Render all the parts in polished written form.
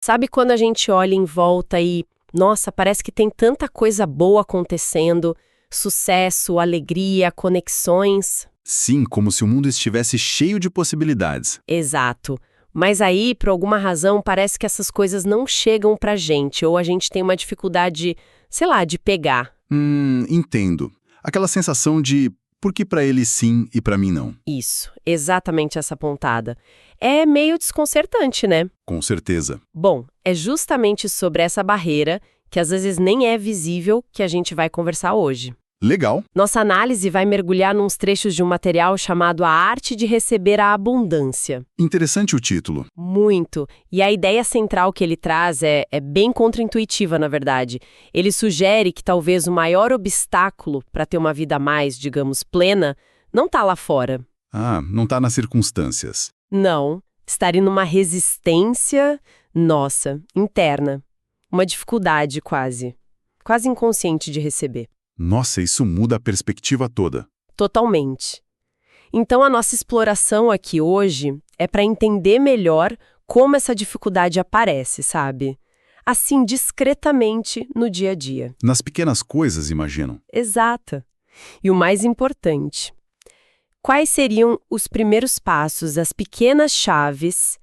Sabe quando a gente olha em volta e, nossa, parece que tem tanta coisa boa acontecendo, sucesso, alegria, conexões? Sim, como se o mundo estivesse cheio de possibilidades. Exato. Mas aí, por alguma razão, parece que essas coisas não chegam pra gente, ou a gente tem uma dificuldade, sei lá, de pegar. Entendo. Aquela sensação de por que pra ele sim e pra mim não? Isso, exatamente essa pontada. É meio desconcertante, né? Com certeza. Bom, é justamente sobre essa barreira, que às vezes nem é visível, que a gente vai conversar hoje. Legal. Nossa análise vai mergulhar nos trechos de um material chamado A Arte de Receber a Abundância. Interessante o título. Muito. E a ideia central que ele traz é bem contraintuitiva, na verdade. Ele sugere que talvez o maior obstáculo para ter uma vida mais, digamos, plena, não está lá fora. Não tá nas circunstâncias. Não. Estaria numa resistência, nossa, interna. Uma dificuldade quase. Quase inconsciente de receber. Nossa, isso muda a perspectiva toda. Totalmente. Então, a nossa exploração aqui hoje é para entender melhor como essa dificuldade aparece, sabe? Assim, discretamente no dia a dia. Nas pequenas coisas, imagino. Exata. E o mais importante, quais seriam os primeiros passos, as pequenas chaves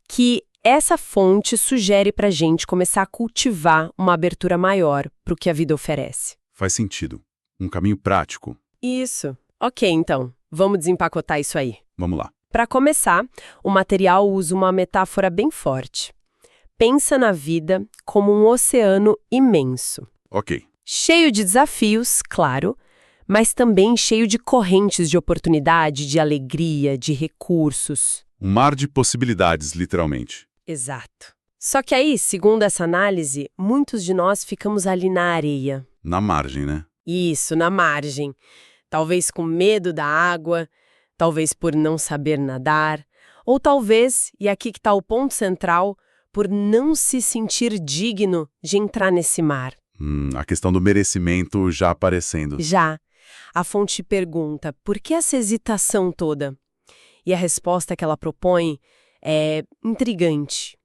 que essa fonte sugere para a gente começar a cultivar uma abertura maior para o que a vida oferece? Faz sentido. Um caminho prático. Isso. Ok, então. Vamos desempacotar isso aí. Vamos lá. Para começar, o material usa uma metáfora bem forte. Pensa na vida como um oceano imenso. Ok. Cheio de desafios, claro, mas também cheio de correntes de oportunidade, de alegria, de recursos. Um mar de possibilidades, literalmente. Exato. Só que aí, segundo essa análise, muitos de nós ficamos ali na areia. Na margem, né? Isso, na margem. Talvez com medo da água, talvez por não saber nadar, ou talvez, e aqui que está o ponto central, por não se sentir digno de entrar nesse mar. A questão do merecimento já aparecendo. Já. A fonte pergunta, por que essa hesitação toda? E a resposta que ela propõe é intrigante.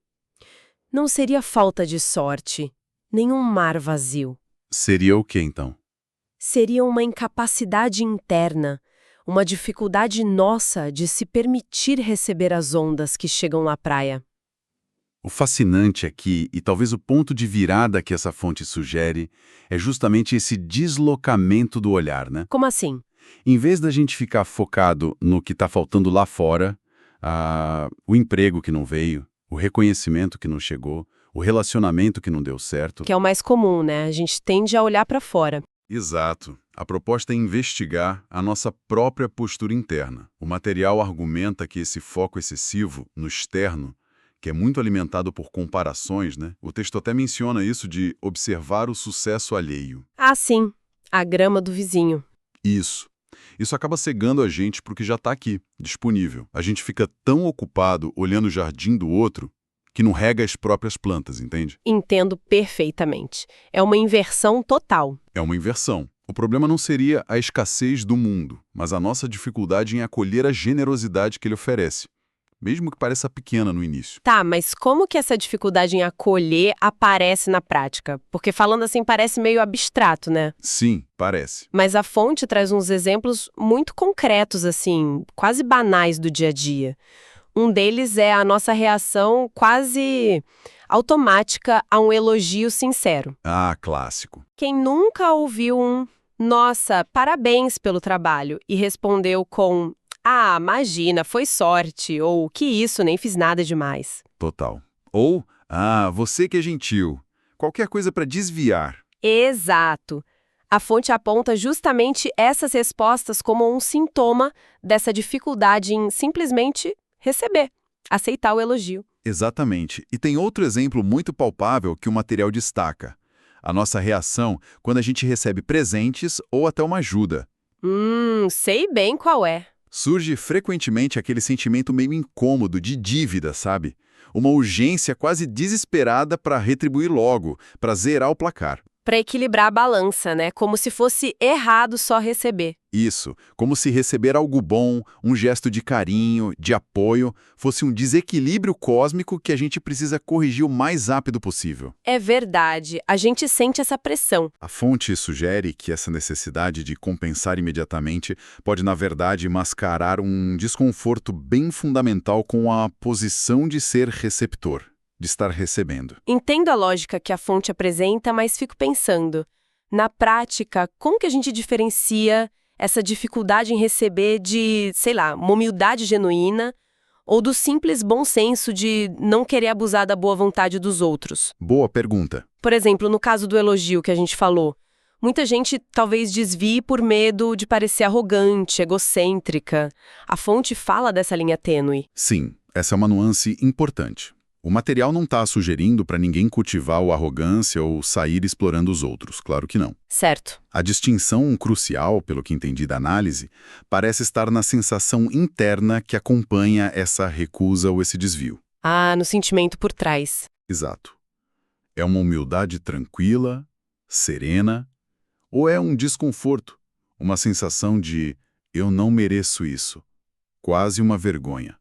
Não seria falta de sorte, nenhum mar vazio. Seria o quê, então? Seria uma incapacidade interna, uma dificuldade nossa de se permitir receber as ondas que chegam na praia. O fascinante aqui, e talvez o ponto de virada que essa fonte sugere, é justamente esse deslocamento do olhar, né? Como assim? Em vez da gente ficar focado no que está faltando lá fora, o emprego que não veio, o reconhecimento que não chegou, o relacionamento que não deu certo. Que é o mais comum, né? A gente tende a olhar para fora. Exato. A proposta é investigar a nossa própria postura interna. O material argumenta que esse foco excessivo no externo, que é muito alimentado por comparações, né? O texto até menciona isso de observar o sucesso alheio. Ah, sim. A grama do vizinho. Isso. Isso acaba cegando a gente para o que já está aqui, disponível. A gente fica tão ocupado olhando o jardim do outro que não rega as próprias plantas, entende? Entendo perfeitamente. É uma inversão total. É uma inversão. O problema não seria a escassez do mundo, mas a nossa dificuldade em acolher a generosidade que ele oferece, mesmo que pareça pequena no início. Tá, mas como que essa dificuldade em acolher aparece na prática? Porque falando assim parece meio abstrato, né? Sim, parece. Mas a fonte traz uns exemplos muito concretos, assim, quase banais do dia a dia. Um deles é a nossa reação quase automática a um elogio sincero. Ah, clássico. Quem nunca ouviu um "Nossa, parabéns pelo trabalho" e respondeu com "Ah, imagina, foi sorte" ou "Que isso, nem fiz nada demais". Total. Ou, você que é gentil. Qualquer coisa para desviar. Exato. A fonte aponta justamente essas respostas como um sintoma dessa dificuldade em simplesmente receber, aceitar o elogio. Exatamente. E tem outro exemplo muito palpável que o material destaca. A nossa reação quando a gente recebe presentes ou até uma ajuda. Sei bem qual é. Surge frequentemente aquele sentimento meio incômodo de dívida, sabe? Uma urgência quase desesperada para retribuir logo, para zerar o placar. Para equilibrar a balança, né? Como se fosse errado só receber. Isso, como se receber algo bom, um gesto de carinho, de apoio, fosse um desequilíbrio cósmico que a gente precisa corrigir o mais rápido possível. É verdade, a gente sente essa pressão. A fonte sugere que essa necessidade de compensar imediatamente pode, na verdade, mascarar um desconforto bem fundamental com a posição de ser receptor, de estar recebendo. Entendo a lógica que a fonte apresenta, mas fico pensando, na prática, como que a gente diferencia essa dificuldade em receber de, sei lá, uma humildade genuína ou do simples bom senso de não querer abusar da boa vontade dos outros? Boa pergunta. Por exemplo, no caso do elogio que a gente falou, muita gente talvez desvie por medo de parecer arrogante, egocêntrica. A fonte fala dessa linha tênue. Sim, essa é uma nuance importante. O material não está sugerindo para ninguém cultivar a arrogância ou sair explorando os outros, claro que não. Certo. A distinção crucial, pelo que entendi da análise, parece estar na sensação interna que acompanha essa recusa ou esse desvio. Ah, no sentimento por trás. Exato. É uma humildade tranquila, serena, ou é um desconforto, uma sensação de eu não mereço isso, quase uma vergonha.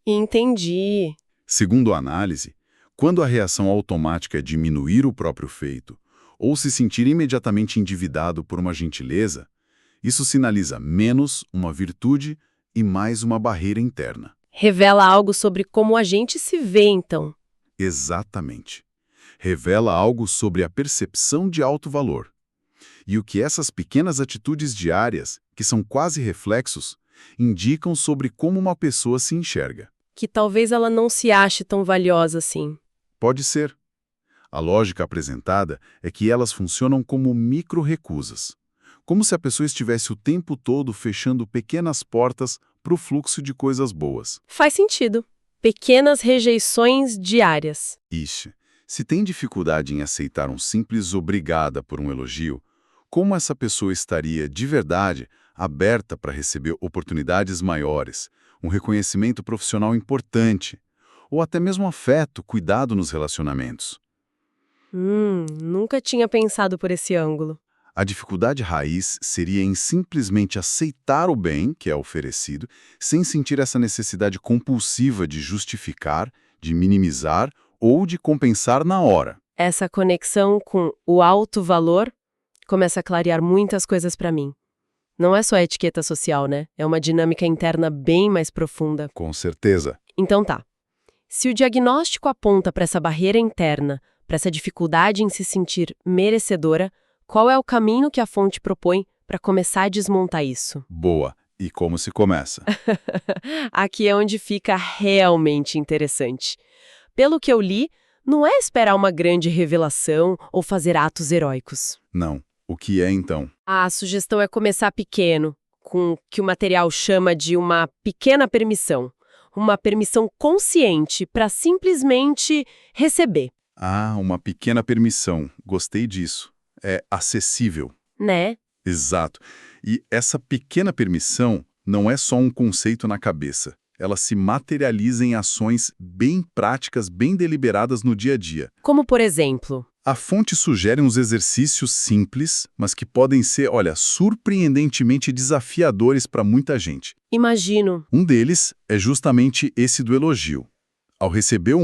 Entendi. Segundo a análise, quando a reação automática é diminuir o próprio feito ou se sentir imediatamente endividado por uma gentileza, isso sinaliza menos uma virtude e mais uma barreira interna. Revela algo sobre como a gente se vê, então. Exatamente. Revela algo sobre a percepção de alto valor. E o que essas pequenas atitudes diárias, que são quase reflexos, indicam sobre como uma pessoa se enxerga. Que talvez ela não se ache tão valiosa assim. Pode ser. A lógica apresentada é que elas funcionam como micro-recusas, como se a pessoa estivesse o tempo todo fechando pequenas portas para o fluxo de coisas boas. Faz sentido. Pequenas rejeições diárias. Ixi, se tem dificuldade em aceitar um simples obrigada por um elogio, como essa pessoa estaria, de verdade, aberta para receber oportunidades maiores, um reconhecimento profissional importante, ou até mesmo afeto, cuidado nos relacionamentos? Nunca tinha pensado por esse ângulo. A dificuldade raiz seria em simplesmente aceitar o bem que é oferecido, sem sentir essa necessidade compulsiva de justificar, de minimizar ou de compensar na hora. Essa conexão com o alto valor começa a clarear muitas coisas para mim. Não é só a etiqueta social, né? É uma dinâmica interna bem mais profunda. Com certeza. Então tá. Se o diagnóstico aponta para essa barreira interna, para essa dificuldade em se sentir merecedora, qual é o caminho que a fonte propõe para começar a desmontar isso? Boa. E como se começa? Aqui é onde fica realmente interessante. Pelo que eu li, não é esperar uma grande revelação ou fazer atos heróicos. Não. O que é então? A sugestão é começar pequeno, com o que o material chama de uma pequena permissão. Uma permissão consciente para simplesmente receber. Ah, uma pequena permissão. Gostei disso. É acessível. Né? Exato. E essa pequena permissão não é só um conceito na cabeça. Ela se materializa em ações bem práticas, bem deliberadas no dia a dia. Como, por exemplo? A fonte sugere uns exercícios simples, mas que podem ser, surpreendentemente desafiadores para muita gente. Imagino. Um deles é justamente esse do elogio. Ao receber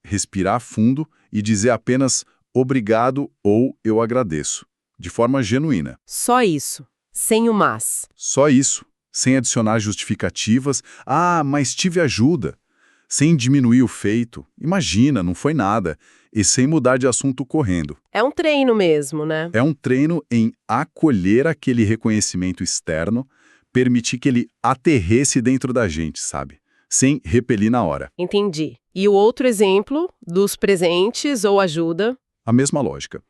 respirar fundo e dizer apenas obrigado ou eu agradeço, de forma genuína. Só isso, sem o mas. Só isso, sem adicionar justificativas. Ah, mas tive ajuda. Sem diminuir o feito. Imagina, não foi nada. E sem mudar de assunto correndo. É um treino mesmo, né? É um treino em acolher aquele reconhecimento externo, permitir que ele aterresse dentro da gente, sabe? Sem repelir na hora. Entendi. E o outro exemplo, dos presentes ou ajuda? A mesma lógica.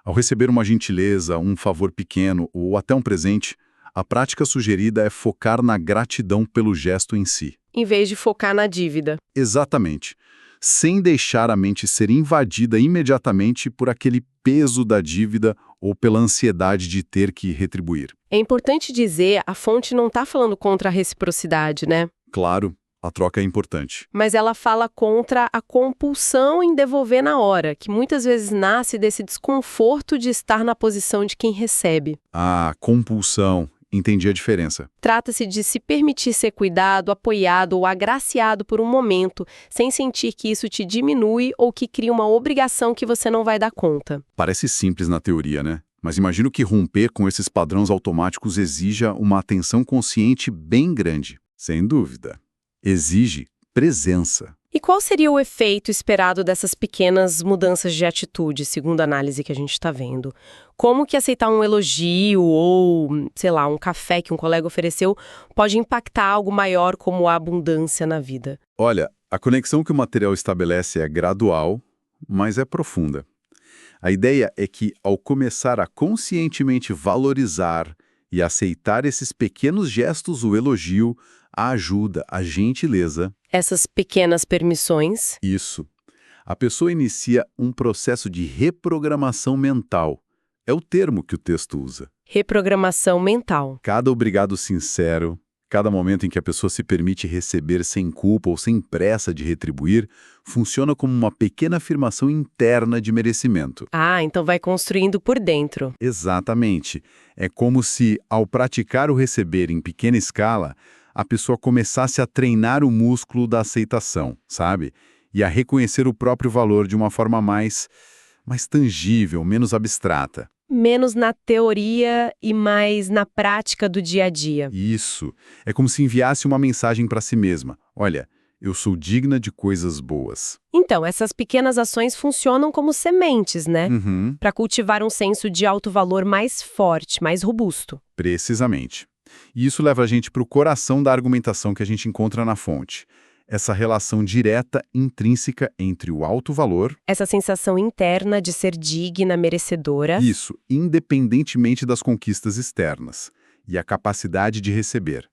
Ao receber uma gentileza, um favor pequeno ou até um presente, a prática sugerida é focar na gratidão pelo gesto em si. Em vez de focar na dívida. Exatamente. Sem deixar a mente ser invadida imediatamente por aquele peso da dívida ou pela ansiedade de ter que retribuir. É importante dizer, a fonte não está falando contra a reciprocidade, né? Claro, a troca é importante. Mas ela fala contra a compulsão em devolver na hora, que muitas vezes nasce desse desconforto de estar na posição de quem recebe. A compulsão, entendi a diferença. Trata-se de se permitir ser cuidado, apoiado ou agraciado por um momento, sem sentir que isso te diminui ou que cria uma obrigação que você não vai dar conta. Parece simples na teoria, né? Mas imagino que romper com esses padrões automáticos exija uma atenção consciente bem grande. Sem dúvida. Exige presença. E qual seria o efeito esperado dessas pequenas mudanças de atitude, segundo a análise que a gente está vendo? Como que aceitar um elogio ou, sei lá, um café que um colega ofereceu pode impactar algo maior como a abundância na vida? Olha, a conexão que o material estabelece é gradual, mas é profunda. A ideia é que, ao começar a conscientemente valorizar e aceitar esses pequenos gestos, o elogio, a ajuda, a gentileza... Essas pequenas permissões... Isso. A pessoa inicia um processo de reprogramação mental. É o termo que o texto usa. Reprogramação mental. Cada obrigado sincero, cada momento em que a pessoa se permite receber sem culpa ou sem pressa de retribuir, funciona como uma pequena afirmação interna de merecimento. Ah, então vai construindo por dentro. Exatamente. É como se, ao praticar o receber em pequena escala, a pessoa começasse a treinar o músculo da aceitação, sabe? E a reconhecer o próprio valor de uma forma mais tangível, menos abstrata. Menos na teoria e mais na prática do dia a dia. Isso. É como se enviasse uma mensagem para si mesma. Olha, eu sou digna de coisas boas. Então, essas pequenas ações funcionam como sementes, né? Uhum. Para cultivar um senso de alto valor mais forte, mais robusto. Precisamente. E isso leva a gente para o coração da argumentação que a gente encontra na fonte. Essa relação direta, intrínseca entre o alto valor... Essa sensação interna de ser digna, merecedora... Isso, independentemente das conquistas externas. E a capacidade de receber.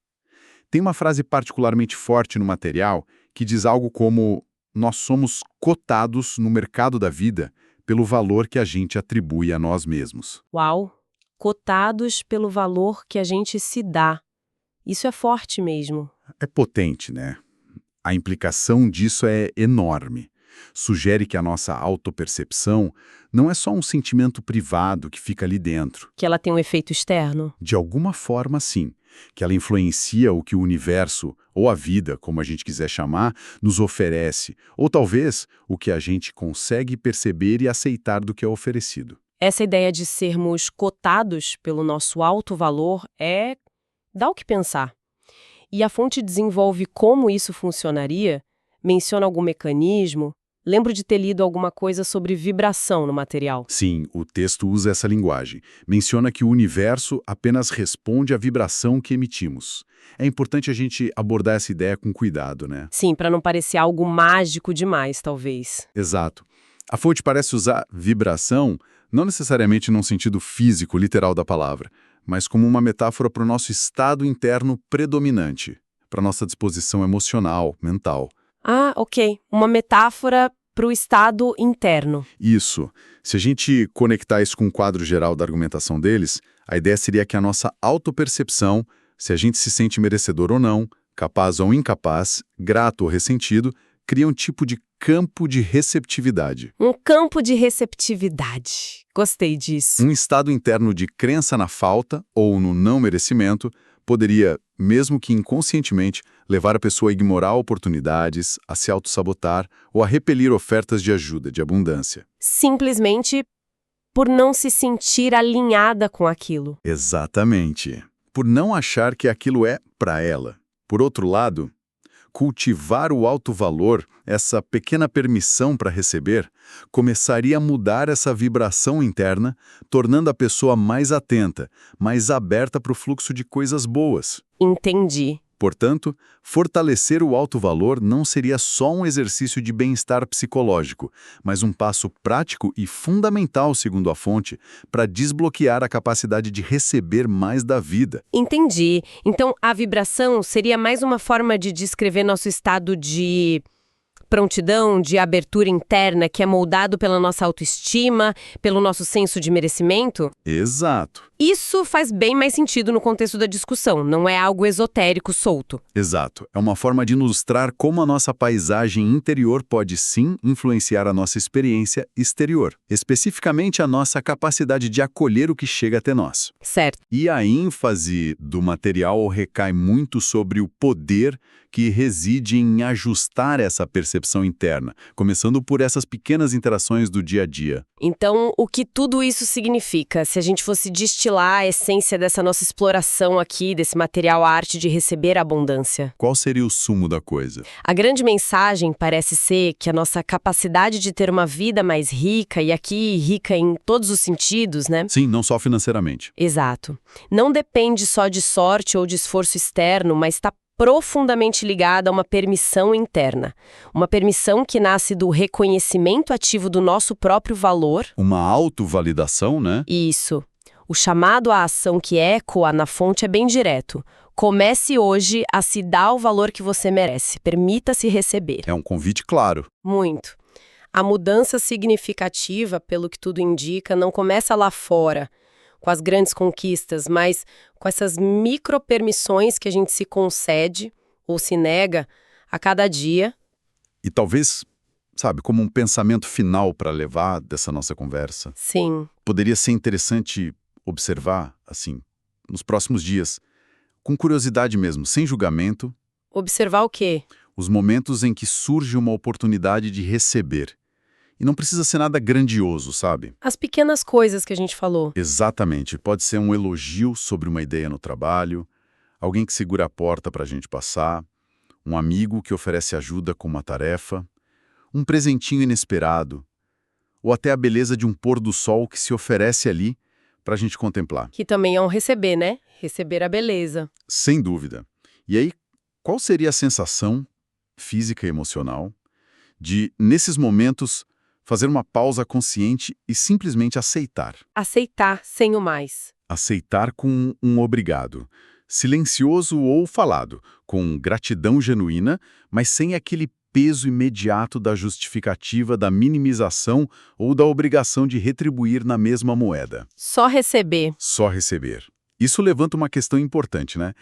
Tem uma frase particularmente forte no material que diz algo como: nós somos cotados no mercado da vida pelo valor que a gente atribui a nós mesmos. Uau! Cotados pelo valor que a gente se dá. Isso é forte mesmo. É potente, né? A implicação disso é enorme. Sugere que a nossa autopercepção não é só um sentimento privado que fica ali dentro. Que ela tem um efeito externo? De alguma forma, sim. Que ela influencia o que o universo, ou a vida, como a gente quiser chamar, nos oferece. Ou talvez o que a gente consegue perceber e aceitar do que é oferecido. Essa ideia de sermos cotados pelo nosso alto valor dá o que pensar. E a fonte desenvolve como isso funcionaria? Menciona algum mecanismo? Lembro de ter lido alguma coisa sobre vibração no material. Sim, o texto usa essa linguagem. Menciona que o universo apenas responde à vibração que emitimos. É importante a gente abordar essa ideia com cuidado, né? Sim, para não parecer algo mágico demais, talvez. Exato. A fonte parece usar vibração não necessariamente num sentido físico, literal da palavra, mas como uma metáfora para o nosso estado interno predominante, para a nossa disposição emocional, mental. Ah, ok. Uma metáfora para o estado interno. Isso. Se a gente conectar isso com o quadro geral da argumentação deles, a ideia seria que a nossa autopercepção, se a gente se sente merecedor ou não, capaz ou incapaz, grato ou ressentido, cria um tipo de campo de receptividade. Um campo de receptividade. Gostei disso. Um estado interno de crença na falta ou no não merecimento poderia, mesmo que inconscientemente, levar a pessoa a ignorar oportunidades, a se autossabotar ou a repelir ofertas de ajuda, de abundância. Simplesmente por não se sentir alinhada com aquilo. Exatamente. Por não achar que aquilo é para ela. Por outro lado, cultivar o alto valor, essa pequena permissão para receber, começaria a mudar essa vibração interna, tornando a pessoa mais atenta, mais aberta para o fluxo de coisas boas. Entendi. Portanto, fortalecer o alto valor não seria só um exercício de bem-estar psicológico, mas um passo prático e fundamental, segundo a fonte, para desbloquear a capacidade de receber mais da vida. Entendi. Então, a vibração seria mais uma forma de descrever nosso estado de prontidão, de abertura interna que é moldado pela nossa autoestima, pelo nosso senso de merecimento? Exato. Isso faz bem mais sentido no contexto da discussão, não é algo esotérico solto. Exato. É uma forma de ilustrar como a nossa paisagem interior pode sim influenciar a nossa experiência exterior, especificamente a nossa capacidade de acolher o que chega até nós. Certo. E a ênfase do material recai muito sobre o poder que reside em ajustar essa percepção interna, começando por essas pequenas interações do dia a dia. Então, o que tudo isso significa? Se a gente fosse destilar a essência dessa nossa exploração aqui, desse material a arte de receber a abundância. Qual seria o sumo da coisa? A grande mensagem parece ser que a nossa capacidade de ter uma vida mais rica, e aqui rica em todos os sentidos, né? Sim, não só financeiramente. Exato. Não depende só de sorte ou de esforço externo, mas está profundamente ligada a uma permissão interna. Uma permissão que nasce do reconhecimento ativo do nosso próprio valor. Uma autovalidação, né? Isso. O chamado à ação que ecoa na fonte é bem direto. Comece hoje a se dar o valor que você merece. Permita-se receber. É um convite claro. Muito. A mudança significativa, pelo que tudo indica, não começa lá fora, com as grandes conquistas, mas com essas micropermissões que a gente se concede ou se nega a cada dia. E talvez, sabe, como um pensamento final para levar dessa nossa conversa, Sim, poderia ser interessante observar, assim, nos próximos dias, com curiosidade mesmo, sem julgamento, observar o quê? os momentos em que surge uma oportunidade de receber. E não precisa ser nada grandioso, sabe? As pequenas coisas que a gente falou. Exatamente. Pode ser um elogio sobre uma ideia no trabalho, alguém que segura a porta para a gente passar, um amigo que oferece ajuda com uma tarefa, um presentinho inesperado, ou até a beleza de um pôr do sol que se oferece ali para a gente contemplar. Que também é um receber, né? Receber a beleza. Sem dúvida. E aí, qual seria a sensação física e emocional de, nesses momentos, fazer uma pausa consciente e simplesmente aceitar? Aceitar sem o mais. Aceitar com um obrigado, silencioso ou falado, com gratidão genuína, mas sem aquele peso imediato da justificativa da minimização ou da obrigação de retribuir na mesma moeda. Só receber. Só receber. Isso levanta uma questão importante, né?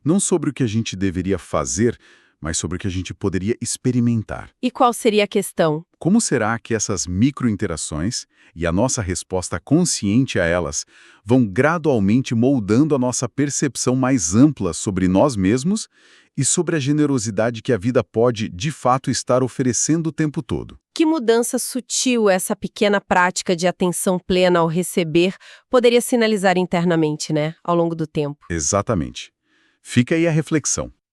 Não sobre o que a gente deveria fazer, mas sobre o que a gente poderia experimentar. E qual seria a questão? Como será que essas microinterações e a nossa resposta consciente a elas vão gradualmente moldando a nossa percepção mais ampla sobre nós mesmos e sobre a generosidade que a vida pode, de fato, estar oferecendo o tempo todo? Que mudança sutil essa pequena prática de atenção plena ao receber poderia sinalizar internamente, né, ao longo do tempo? Exatamente. Fica aí a reflexão.